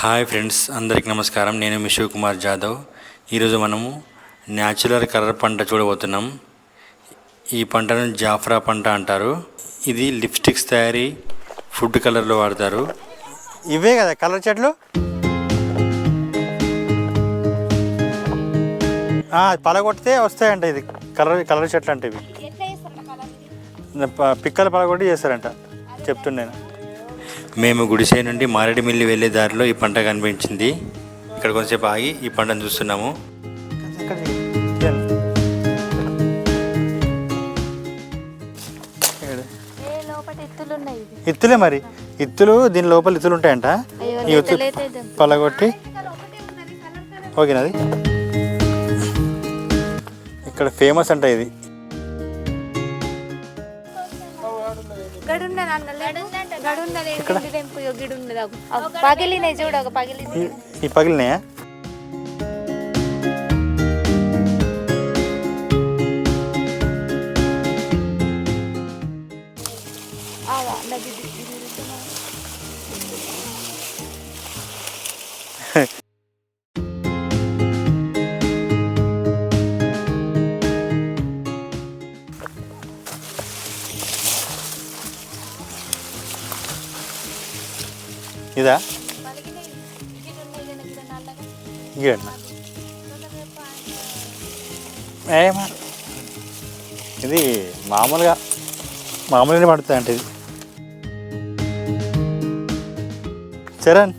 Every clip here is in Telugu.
హాయ్ ఫ్రెండ్స్, అందరికీ నమస్కారం. నేను మీ శివకుమార్ జాదవ్. ఈరోజు మనము న్యాచురల్ కలర్ పంట చూడబోతున్నాం. ఈ పంటను జాఫ్రా పంట అంటారు. ఇది లిప్స్టిక్స్ తయారీ, ఫుడ్ కలర్లో వాడతారు. ఇవే కదా కలర్ చెట్లు. పలగొట్టితే వస్తాయంట. ఇది కలర్ చెట్లు అంటే ఇవి పిక్కలు పలగొట్టి చేస్తారంట చెప్తున్నాను. మేము గుడిసే నుండి మారేడుమిల్లి వెళ్ళే దారిలో ఈ పంట కనిపించింది. ఇక్కడ కొంచెంసేపు ఆగి ఈ పంటను చూస్తున్నాము. ఇత్తులే మరి, ఇత్తులు దీని లోపల ఇత్తులు ఉంటాయంట. ఈ ఇత్తులు పలగొట్టి ఓకేనది. ఇక్కడ ఫేమస్ అంట ఇది. ఈ పగిలినాయా? ఇదా ఇది మామూలుగానే పడుతుంది అంటే ఇది. చరణ్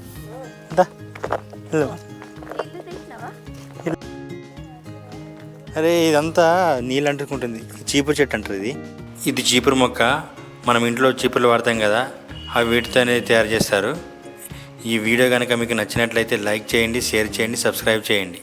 అరే ఇదంతా నీళ్ళు అంటుకుంటుంది. చీపురు చెట్టు అంటారు ఇది. ఇది చీపురు మొక్క. మనం ఇంట్లో చీపుర్లు వాడతాం కదా, అవి వీటితో అనేది తయారు చేస్తారు. ఈ వీడియో కనుక మీకు నచ్చినట్లయితే లైక్ చేయండి, షేర్ చేయండి, సబ్స్క్రైబ్ చేయండి.